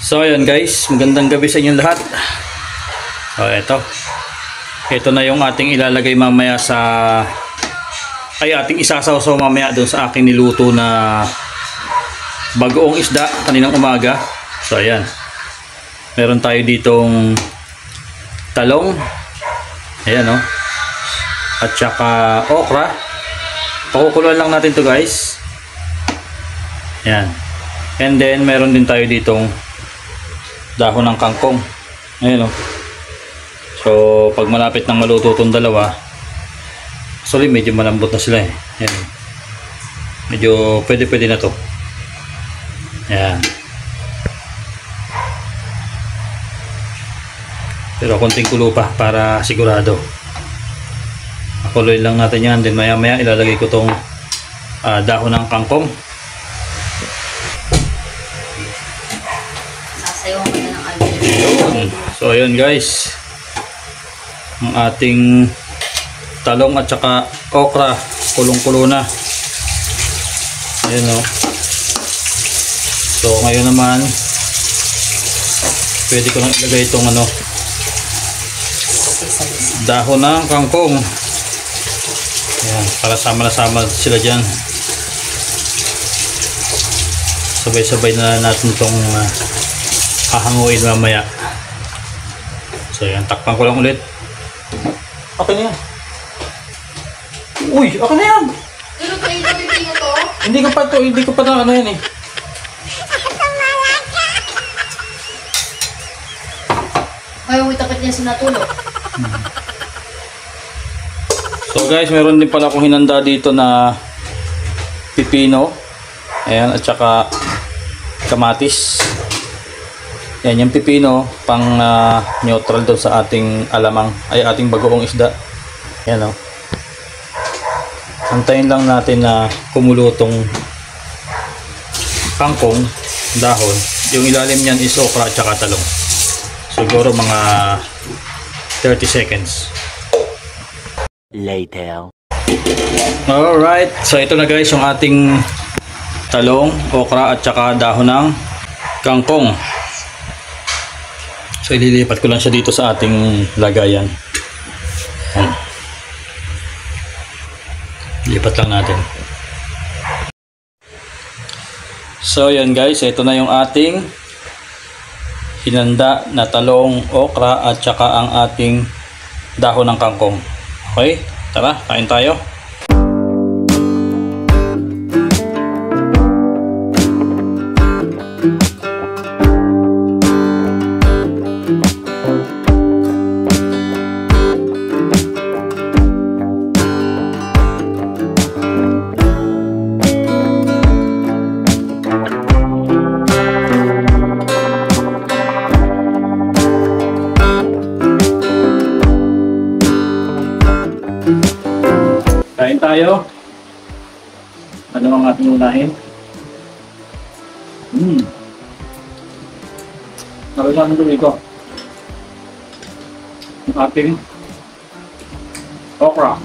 So ayun guys, magandang gabi sa inyong lahat. So ito na yung ating ilalagay mamaya ating isasawsaw mamaya doon sa aking niluto na bagoong isda kaninang umaga. So ayan, meron tayo ditong talong, ayan o, at saka okra. Pakukuluan lang natin to guys. Ayan, and then meron din tayo ditong dahon ng kangkong. Ayan o. So pag malapit nang maluto itong dalawa, actually medyo malambot na sila eh. Ayan. Medyo pwede na to. Ayan. Pero konting kulo pa para sigurado. Pakuloy lang natin yan. Then maya maya ilalagay ko tong dahon ng kangkong. Sasayaw ko na ng alcohol. So ayun guys, ang ating talong at saka okra kulong-kulo na. Ayan o. So ngayon naman pwede ko nang ilagay itong dahon ng kangkong. Ayan, para sama sila dyan. Sabay-sabay na natin itong hahanguin mamaya. So yan, takpan ko lang ulit. Okay na yan. Uy, okay na yan. Pero kayo na pipino to? Hindi ko pa na ano yan eh. Ayaw mo tapat niya sinatulog. So guys, meron din pala akong hinanda dito na pipino. Ayan, at saka kamatis. Ayan, yung pipino pang neutral daw sa ating alamang, ating bagoong isda. Ayan o. Antayin lang natin na kumulo tong kangkong, dahon. Yung ilalim niyan is okra at saka talong. Siguro mga 30 seconds. Later. Alright, so ito na guys yung ating talong, okra at saka dahon ng kangkong. So ililipat ko lang siya dito sa ating lagayan. Ayan. Lipat lang natin. So yan guys, ito na yung ating hinanda na talong, okra at saka ang ating dahon ng kangkong. Okay, tara, kain tayo. Kain tayo. Ano ang ating unahin? Nakita ng tuloy ko. Ang ating okra.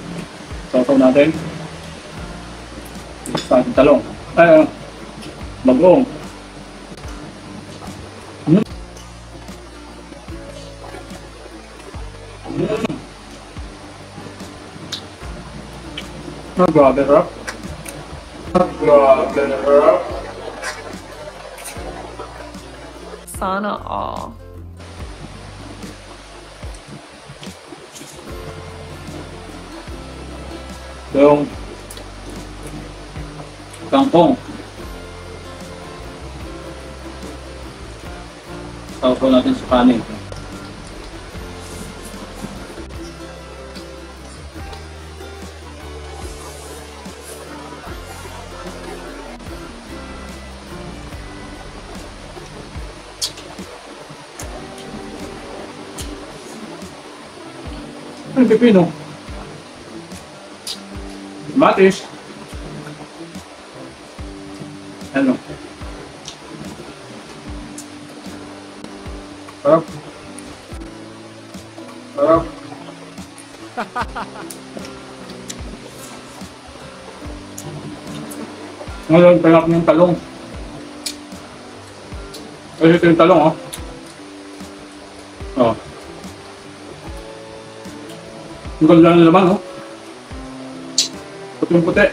Sasaw natin. Sa ating talong. Bagoong. Grabe rap. Sana all. Yung kangkong. Sasaw natin sa kanin. Ang pipino. Kamatis. Ano? Sarap. Sarap. Ngayon, talak ng talong. Kasi ito yung talong, oh. Oh. Ang ganda na naman, oh. Puting-puti.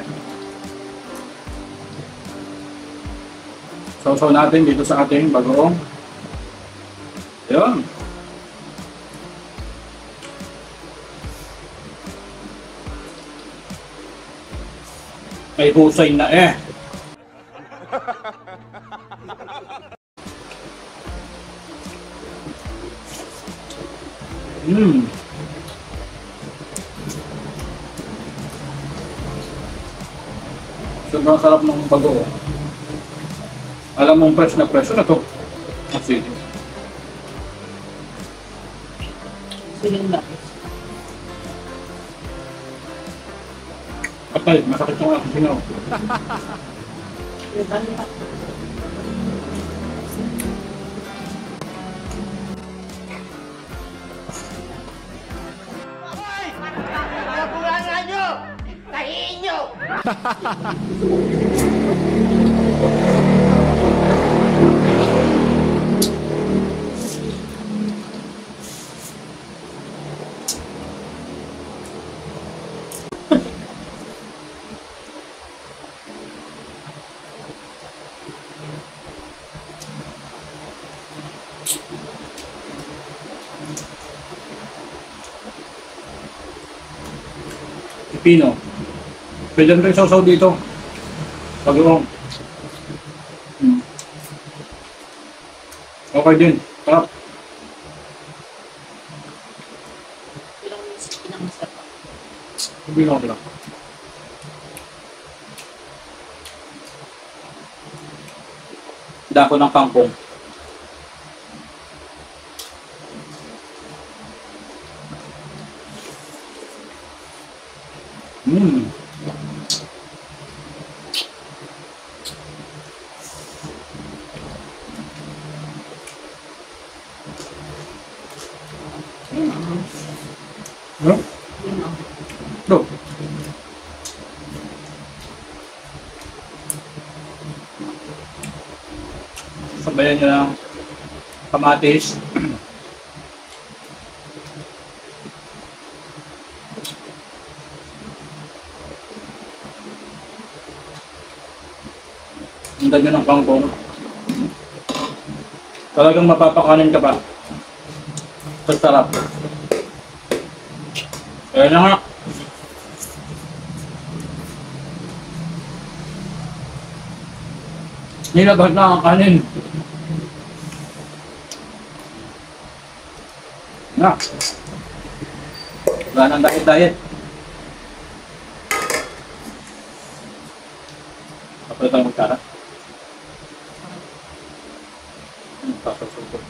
Sausaw natin dito sa ating bagoong. Ayun. May husay na eh. Sobrang sarap ng bagoong. Alam mong fresh na to. Kasi Sige ba? patay, masakit yung aking sinaw. Nakulangan nyo! Tahiin nyo! Pino. Pwede rin sausaw dito. Bagoong. Okay din. Sarap. Pino lang. Dako ng kangkong. No? No. Sabayan nyo ng kamatis. Hindan nyo ng kangkong. Talagang mapapakanin ka pa. Sa sarap. Ayan na nga. Nilabas na ang kanin. Na. Wala nang diet. Kapag tayo magkara. Pasok-sokot.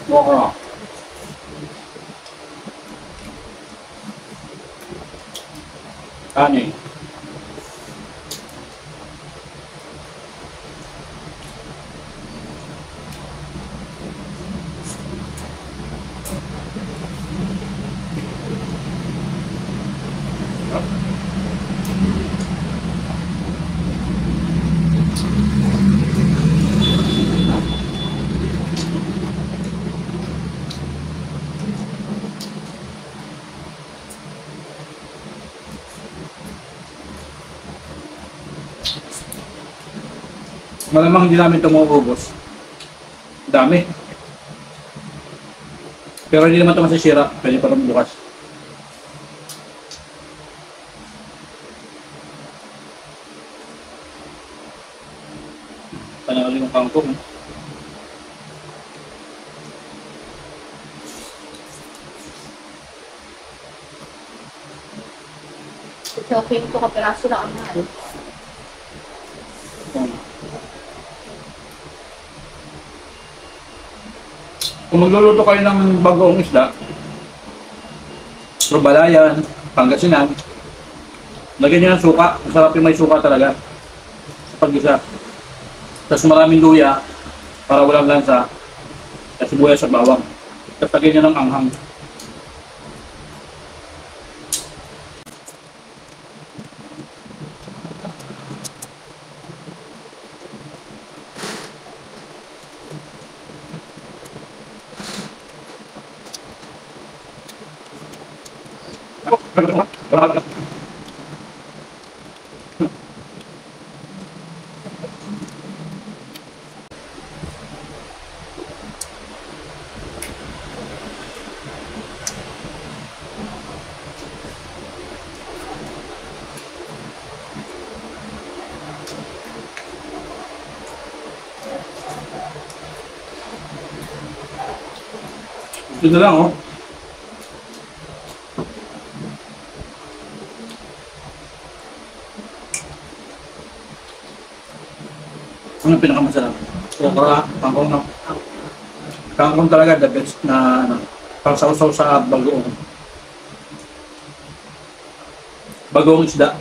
Wow. Kanin. Malamang hindi namin ito maubos. Dami. Pero hindi naman ito masisira. Pwede pa rin bukas. Panalo yung kangkong. Okay, ito kapiraso lang ang mahal. Kung magluluto kayo ng bagoong isda, Probalayan, Pangasinan, lagyan nyo ng suka. Masarap yung may suka talaga sa pag-isa. Tapos maraming luya para walang lansa. At sibuyas sa bawang. Tapos lagyan nyo ng anghang. Ito na lang, oh. Ano pinakamasarap? Okra, kangkong na. Kangkong talaga the best na ano, pang-sausaw sa bagoong. Bagoong isda.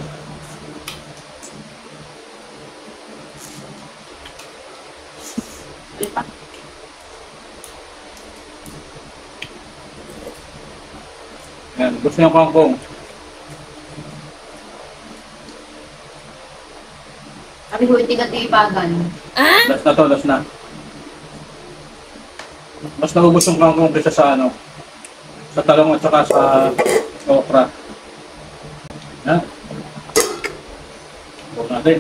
Ayan, gusto niyo kangkong. Sabi ko, hindi ka tibagan. Last na to, last na. Mas naubos yung kangkong kaysa sa ano, sa talong at saka sa okra. Yan. Huwag natin.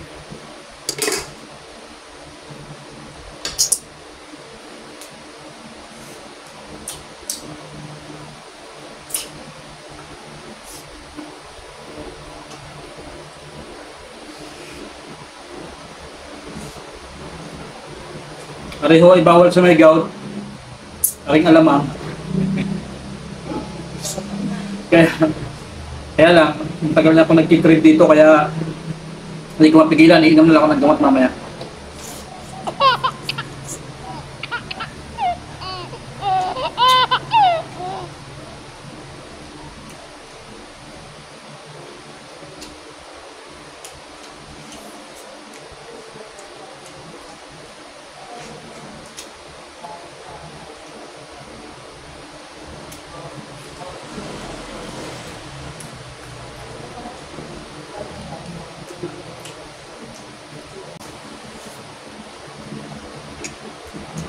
Pareho ay bawal sa may gout. Aking alamang. Kaya lang, tagal na ako nag-trade dito kaya hindi ko mapigilan, iinom na lang ako ng gamot mamaya.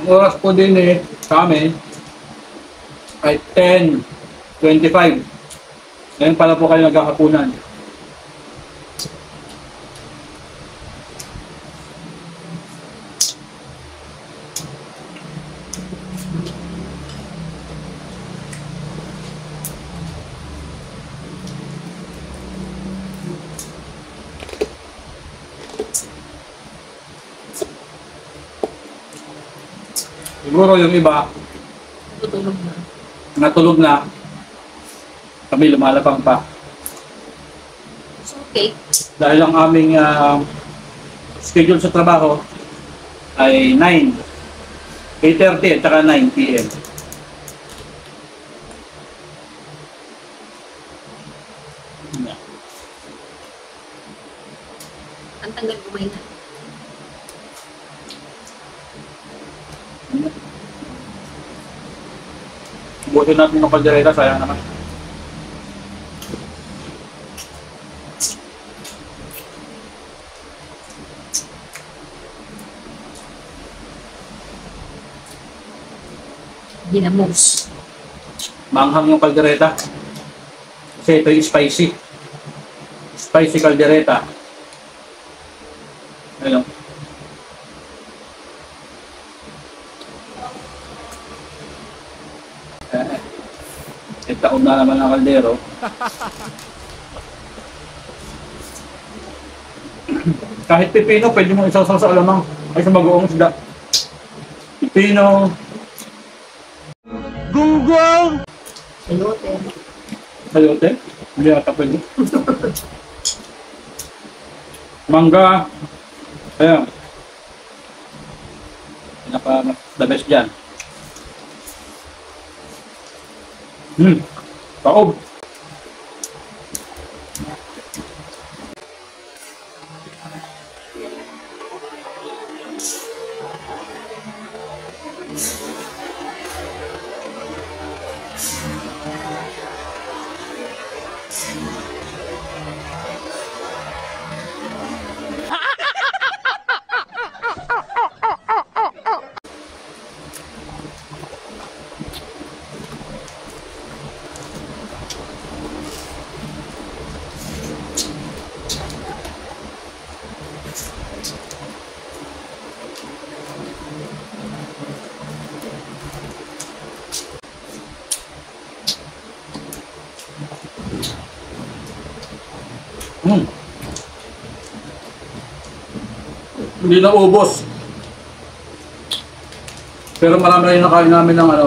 Ang oras po din sa amin ay 10:25. Ngayon pala po kayo nagkakapunan. Siguro yung iba, Tutulog na. natulog na, kami lumalapang pa. It's okay. Dahil ang aming schedule sa trabaho ay 8:30 at saka 9 p.m. Ang tanggal kumay na. Butin natin ng kaldereta, sayang naman. Ginamos. Manghang yung kaldereta. Kasi ito yung spicy. Spicy kaldereta. Ayun. Taon na naman ang kaldero. Kahit pipino, pwede mo isasaw sa alamang. Ay sa bagoong isda. Pipino. Gunggong! Sayote. Sayote. Hindi ata pwede. Mangga. Ayan. Pinaka the best dyan. Taob. Hindi na ubos. Pero marami na yung nakain namin ng ano,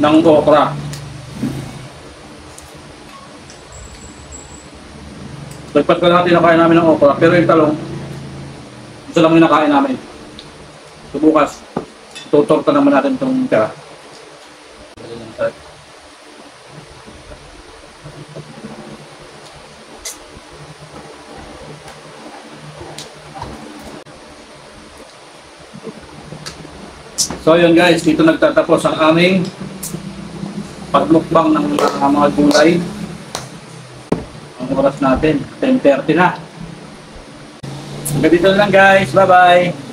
ng okra. Lagpat ka natin nakain namin ng okra, pero yung talong, isa lang yung nakain namin. So bukas, tutorta naman natin itong tira. So yun guys, dito nagtatapos ang aming pagmukbang ng mga gulay. Ang oras natin, 10:30 na. Hanggang dito lang guys, bye bye!